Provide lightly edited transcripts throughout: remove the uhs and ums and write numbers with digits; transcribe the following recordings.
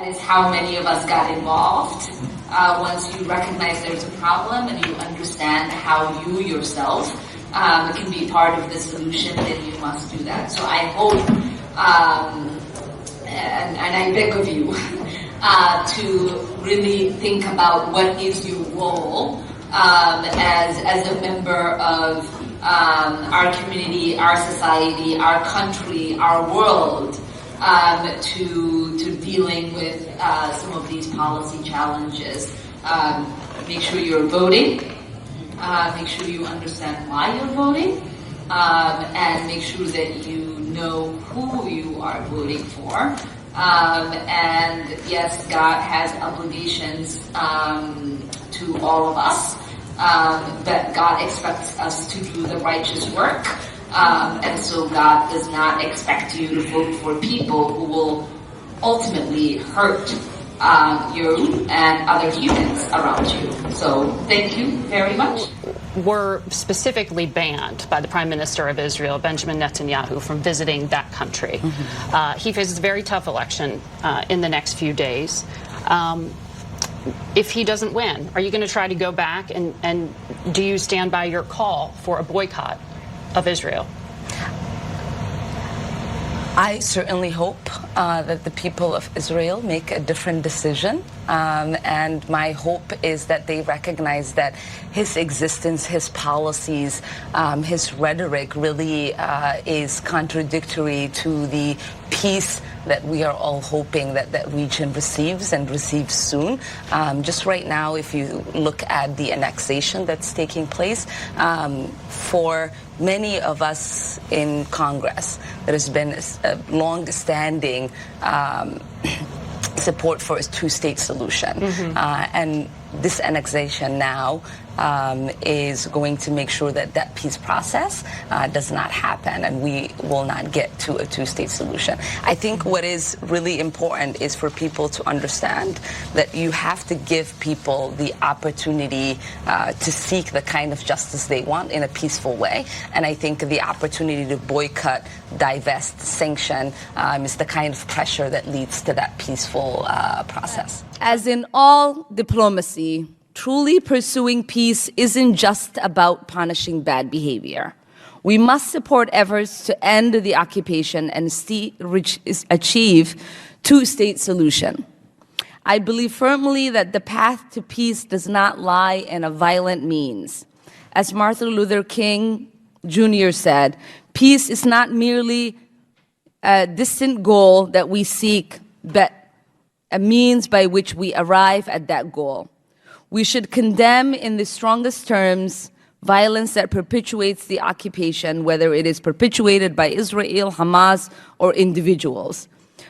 is how many of us got involved. Once you recognize there's a problem and you understand how you yourself can be part of the solution, then you must do that. So I hope, and I beg of you, to really think about what is your role as a member of our community, our society, our country, our world, to dealing with some of these policy challenges. Make sure you're voting. Make sure you understand why you're voting, and make sure that you know who you are voting for. And yes, God has obligations to all of us, but God expects us to do the righteous work. And so God does not expect you to vote for people who will ultimately hurt you and other humans around you. So thank you very much. Were specifically banned by the Prime Minister of Israel, Benjamin Netanyahu, from visiting that country. He faces a very tough election in the next few days. If he doesn't win, are you going to try to go back and do you stand by your call for a boycott of Israel? I certainly hope that the people of Israel make a different decision. And my hope is that they recognize that his existence, his policies, his rhetoric really is contradictory to the peace that we are all hoping that that region receives and receives soon. Just right now, if you look at the annexation that's taking place, for many of us in Congress, there has been a long-standing support for a two-state solution. And this annexation now is going to make sure that that peace process does not happen and we will not get to a two-state solution. I think what is really important is for people to understand that you have to give people the opportunity to seek the kind of justice they want in a peaceful way. And I think the opportunity to boycott, divest, sanction is the kind of pressure that leads to that peaceful process. As in all diplomacy, truly pursuing peace isn't just about punishing bad behavior. We must support efforts to end the occupation and achieve two-state solution. I believe firmly that the path to peace does not lie in a violent means. As Martin Luther King Jr. said, peace is not merely a distant goal that we seek, but a means by which we arrive at that goal. We should condemn in the strongest terms violence that perpetuates the occupation, whether it is perpetuated by Israel, Hamas, or individuals.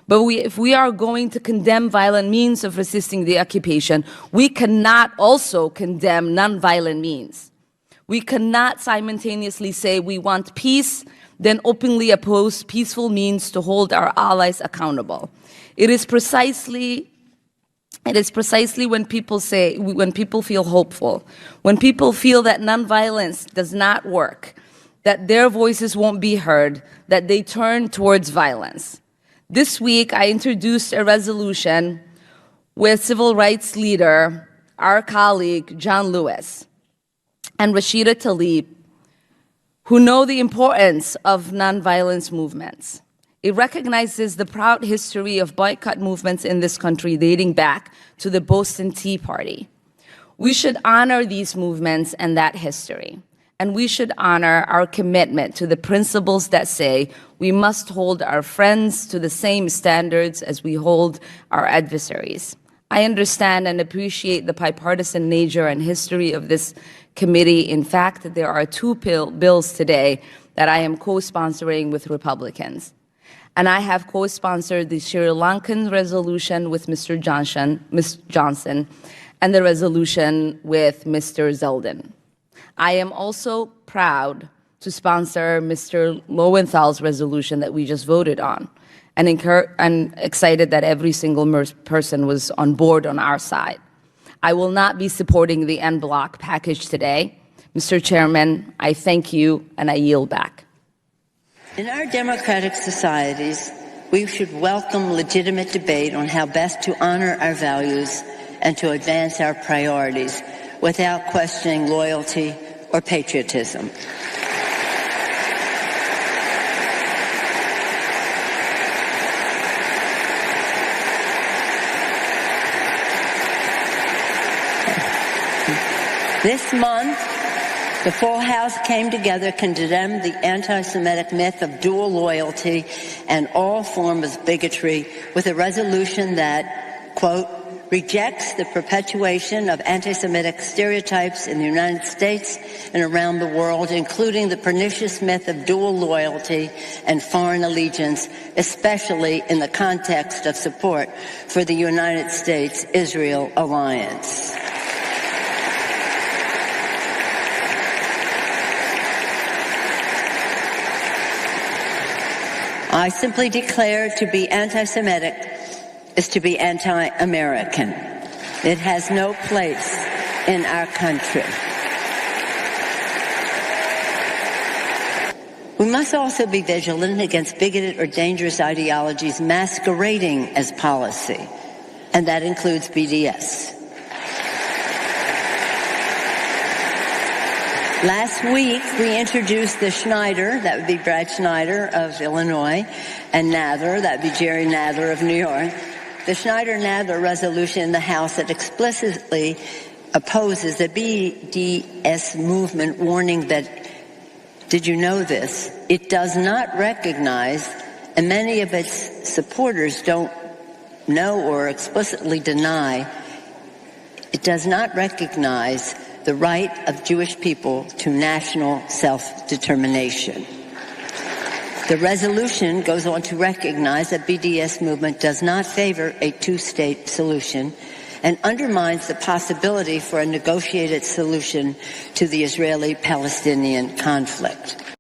But if we are going to condemn violent means of resisting the occupation, we cannot also condemn nonviolent means. We cannot simultaneously say we want peace, then openly oppose peaceful means to hold our allies accountable. It is precisely when people feel hopeful, when people feel that nonviolence does not work, that their voices won't be heard, that they turn towards violence. This week, I introduced a resolution with civil rights leader, our colleague, John Lewis, and Rashida Tlaib, who know the importance of nonviolence movements. It recognizes the proud history of boycott movements in this country dating back to the Boston Tea Party. We should honor these movements and that history. And we should honor our commitment to the principles that say we must hold our friends to the same standards as we hold our adversaries. I understand and appreciate the bipartisan nature and history of this committee. In fact, there are two bills today that I am co-sponsoring with Republicans. And I have co-sponsored the Sri Lankan resolution with Mr. Johnson, and the resolution with Mr. Zeldin. I am also proud to sponsor Mr. Lowenthal's resolution that we just voted on, and excited that every single person was on board on our side. I will not be supporting the en bloc package today. Mr. Chairman, I thank you, and I yield back. In our democratic societies, We should welcome legitimate debate on how best to honor our values and to advance our priorities without questioning loyalty or patriotism. This month, the full House came together to condemn the anti-Semitic myth of dual loyalty and all forms of bigotry with a resolution that, quote, rejects the perpetuation of anti-Semitic stereotypes in the United States and around the world, including the pernicious myth of dual loyalty and foreign allegiance, especially in the context of support for the United States-Israel alliance. I simply declare to be anti-Semitic is to be anti-American. It has no place in our country. We must also be vigilant against bigoted or dangerous ideologies masquerading as policy, and that includes BDS. Last week, we introduced the Schneider, that would be Brad Schneider of Illinois, and Nather, that would be Jerry Nather of New York, the Schneider-Nather resolution in the House that explicitly opposes the BDS movement, warning that, did you know this? It does not recognize, and many of its supporters don't know or explicitly deny, it does not recognize the right of Jewish people to national self-determination. The resolution goes on to recognize that BDS movement does not favor a two-state solution and undermines the possibility for a negotiated solution to the Israeli-Palestinian conflict.